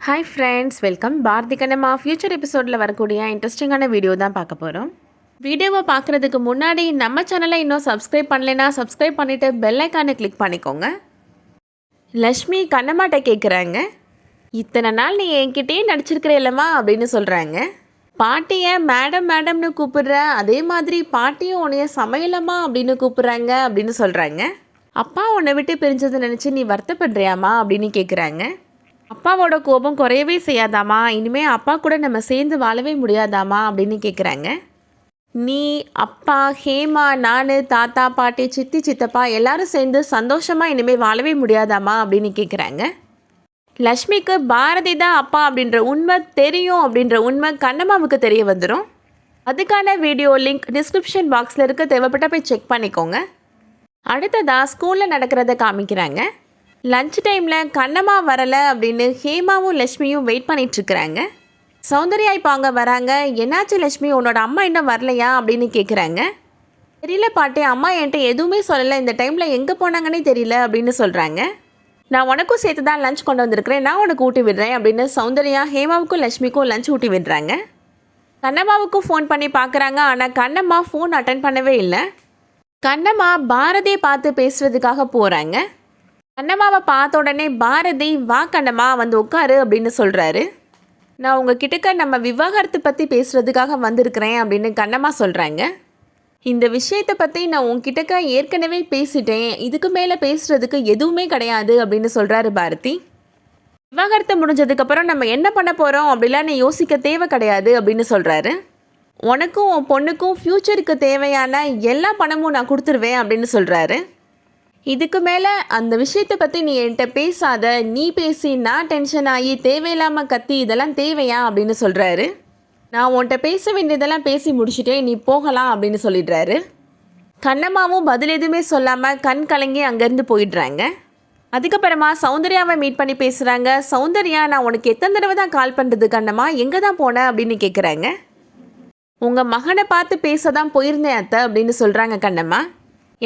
Hi friends, welcome. Bharathi Kannamma future எபிசோடில் வரக்கூடிய இன்ட்ரெஸ்டிங்கான வீடியோ தான் பார்க்க போகிறோம். வீடியோவை பார்க்குறதுக்கு முன்னாடி நம்ம சேனலை இன்னும் சப்ஸ்கிரைப் பண்ணலைன்னா சப்ஸ்கிரைப் பண்ணிவிட்டு பெல் ஐக்கானை கிளிக் பண்ணிக்கோங்க. லக்ஷ்மி கண்ணம்மாட்ட கேட்குறாங்க, இத்தனை நாள் நீ என்கிட்டயே நடிச்சிருக்கிற இல்லைம்மா அப்படின்னு சொல்கிறாங்க. பாட்டியை மேடம் மேடம்னு கூப்பிடுற, அதே மாதிரி பாட்டியும் உன்னைய சமையலம்மா அப்படின்னு கூப்பிட்றாங்க அப்படின்னு சொல்கிறாங்க. அப்பா உன்னை விட்டு பிரிஞ்சதை நினச்சி நீ வருத்தப்படுறியாம்மா அப்படின்னு கேட்குறாங்க. அப்பாவோட கோபம் குறையவே செய்யாதாமா, இனிமேல் அப்பா கூட நம்ம சேர்ந்து வாழவே முடியாதாமா அப்படின்னு கேட்குறாங்க. நீ, அப்பா, ஹேமா, நான், தாத்தா, பாட்டி, சித்தி, சித்தப்பா எல்லாரும் சேர்ந்து சந்தோஷமாக இனிமேல் வாழவே முடியாதாமா அப்படின்னு கேட்குறாங்க. லக்ஷ்மிக்கு பாரதி தான் அப்பா அப்படின்ற உண்மை தெரியும் அப்படின்ற உண்மை கண்ணம்மாவுக்கு தெரிய வந்துடும். அதுக்கான வீடியோ லிங்க் டிஸ்கிரிப்ஷன் பாக்ஸில் இருக்க, தேவைப்பட்ட போய் செக் பண்ணிக்கோங்க. அடுத்ததாக ஸ்கூலில் நடக்கிறத காமிக்கிறாங்க. லஞ்ச் டைமில் கண்ணம்மா வரலை அப்படின்னு ஹேமாவும் லக்ஷ்மியும் வெயிட் பண்ணிகிட்ருக்குறாங்க. சௌந்தர்யா இப்போ அங்கே வராங்க. என்னாச்சு லக்ஷ்மி, உன்னோட அம்மா இன்னும் வரலையா அப்படின்னு கேட்குறாங்க. தெரியல பாட்டி, அம்மா என்கிட்ட எதுவுமே சொல்லலை, இந்த டைமில் எங்கே போனாங்கன்னே தெரியல அப்படின்னு சொல்கிறாங்க. நான் உனக்கும் சேர்த்து தான் லஞ்ச் கொண்டு வந்திருக்கிறேன், நான் உனக்கு ஊட்டி விடுறேன் அப்படின்னு சௌந்தர்யா ஹேமாவுக்கும் லக்ஷ்மிக்கும் லஞ்ச் ஊட்டி விடுறாங்க. கண்ணம்மாவுக்கும் ஃபோன் பண்ணி பார்க்குறாங்க. ஆனால் கண்ணம்மா ஃபோன் அட்டன் பண்ணவே இல்லை. கண்ணம்மா பாரதியை பார்த்து பேசுகிறதுக்காக போகிறாங்க. கண்ணம்மாவை பார்த்த உடனே பாரதி, வா கண்ணம்மா வந்து உட்காரு அப்படின்னு சொல்கிறாரு. நான் உங்ககிட்டக்க நம்ம விவாகரத்து பற்றி பேசுகிறதுக்காக வந்திருக்கிறேன் அப்படின்னு கண்ணம்மா சொல்கிறாங்க. இந்த விஷயத்தை பற்றி நான் உங்ககிட்டக்க ஏற்கனவே பேசிட்டேன், இதுக்கு மேலே பேசுகிறதுக்கு எதுவுமே கிடையாது அப்படின்னு சொல்கிறாரு பாரதி. விவாகரத்து முடிஞ்சதுக்கப்புறம் நம்ம என்ன பண்ண போகிறோம் அப்படிலாம் நீ யோசிக்க தேவை கிடையாது அப்படின்னு சொல்கிறாரு. உனக்கும் உன் பொண்ணுக்கும் ஃப்யூச்சருக்கு தேவையான எல்லா பணமும் நான் கொடுத்துருவேன் அப்படின்னு சொல்கிறாரு. இதுக்கு மேலே அந்த விஷயத்தை பற்றி நீ என்கிட்ட பேசாத, நீ பேசி நான் டென்ஷன் ஆகி தேவையில்லாமல் கத்தி, இதெல்லாம் தேவையா அப்படின்னு சொல்கிறாரு. நான் உன்கிட்ட பேச வேண்டியதெல்லாம் பேசி முடிச்சுட்டே, நீ போகலாம் அப்படின்னு சொல்லிடுறாரு. கண்ணம்மாவும் பதில் எதுவுமே சொல்லாமல் கண் கலங்கி அங்கேருந்து போயிடுறாங்க. அதுக்கப்புறமா சௌந்தர்யாவை மீட் பண்ணி பேசுகிறாங்க. சௌந்தர்யா, நான் உனக்கு எத்தனை தடவை தான் கால் பண்ணுறது கண்ணம்மா, எங்கே தான் போன அப்படின்னு கேட்குறாங்க. உங்கள் மகனை பார்த்து பேச தான் போயிருந்தேன் அத்தை அப்படின்னு சொல்கிறாங்க கண்ணம்மா.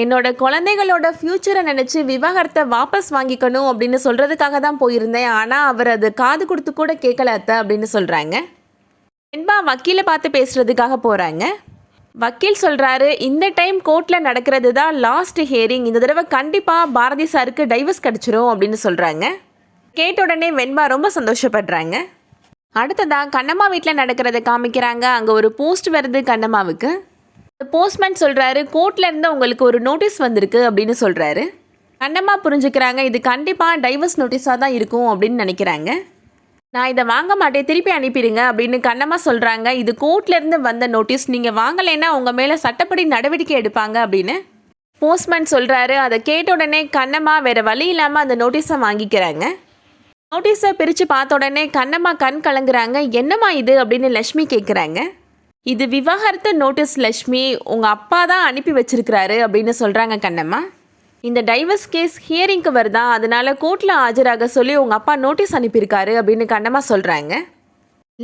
என்னோட குழந்தைகளோட ஃப்யூச்சரை நினச்சி விவாகரத்தை வாபஸ் வாங்கிக்கணும் அப்படின்னு சொல்கிறதுக்காக தான் போயிருந்தேன், ஆனால் அவர் அது காது கொடுத்து கூட கேட்கல அத்தை அப்படின்னு சொல்கிறாங்க. வெண்பா வக்கீலை பார்த்து பேசுகிறதுக்காக போகிறாங்க. வக்கீல் சொல்கிறாரு, இந்த டைம் கோர்ட்டில் நடக்கிறது தான் லாஸ்ட் ஹியரிங், இந்த தடவை கண்டிப்பாக பாரதி சாருக்கு டைவர்ஸ் கிடச்சிரும் அப்படின்னு சொல்கிறாங்க. கேட்ட உடனே வெண்பா ரொம்ப சந்தோஷப்படுறாங்க. அடுத்ததாக கண்ணம்மா வீட்டில் நடக்கிறத காமிக்கிறாங்க. அங்கே ஒரு போஸ்ட் வருது கண்ணம்மாவுக்கு. போஸ்ட்மேன் சொல்கிறாரு, கோர்ட்லேருந்து உங்களுக்கு ஒரு நோட்டீஸ் வந்திருக்கு அப்படின்னு சொல்கிறாரு. கண்ணம்மா புரிஞ்சுக்கிறாங்க, இது கண்டிப்பாக டைவர்ஸ் நோட்டீஸாக தான் இருக்கும் அப்படின்னு நினைக்கிறாங்க. நான் இதை வாங்க மாட்டேன், திருப்பி அனுப்பிடுங்க அப்படின்னு கண்ணம்மா சொல்கிறாங்க. இது கோர்ட்லேருந்து வந்த நோட்டீஸ், நீங்கள் வாங்கலைன்னா உங்கள் மேலே சட்டப்படி நடவடிக்கை எடுப்பாங்க அப்படின்னு போஸ்ட்மேன் சொல்கிறாரு. அதை கேட்ட உடனே கண்ணம்மா வேறு வழி இல்லாமல் அந்த நோட்டீஸை வாங்கிக்கிறாங்க. நோட்டீஸை பிரித்து பார்த்த உடனே கண்ணம்மா கண் கலங்குறாங்க. என்னம்மா இது அப்படின்னு லக்ஷ்மி கேட்குறாங்க. இது விவாகரத்து நோட்டீஸ் லக்ஷ்மி, உங்கள் அப்பா தான் அனுப்பி வச்சிருக்கிறாரு அப்படின்னு சொல்கிறாங்க கண்ணம்மா. இந்த டைவர்ஸ் கேஸ் ஹியரிங்க்கு வருதா, அதனால கோர்ட்டில் ஆஜராக சொல்லி உங்கள் அப்பா நோட்டீஸ் அனுப்பியிருக்காரு அப்படின்னு கண்ணம்மா சொல்கிறாங்க.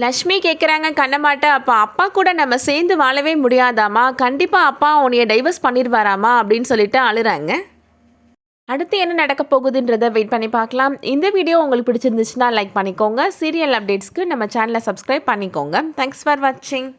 லக்ஷ்மி கேட்குறாங்க கண்ணம்மாட்ட, அப்போ அப்பா கூட நம்ம சேர்ந்து வாழவே முடியாதாமா, கண்டிப்பாக அப்பா உன்னைய டைவர்ஸ் பண்ணிடுவாராமா அப்படின்னு சொல்லிட்டு அழுறாங்க. அடுத்து என்ன நடக்க போகுதுன்றதை வெயிட் பண்ணி பார்க்கலாம். இந்த வீடியோ உங்களுக்கு பிடிச்சிருந்துச்சுன்னா லைக் பண்ணிக்கோங்க. சீரியல் அப்டேட்ஸ்க்கு நம்ம சேனலை சப்ஸ்கிரைப் பண்ணிக்கோங்க. தேங்க்ஸ் ஃபார் வாட்சிங்.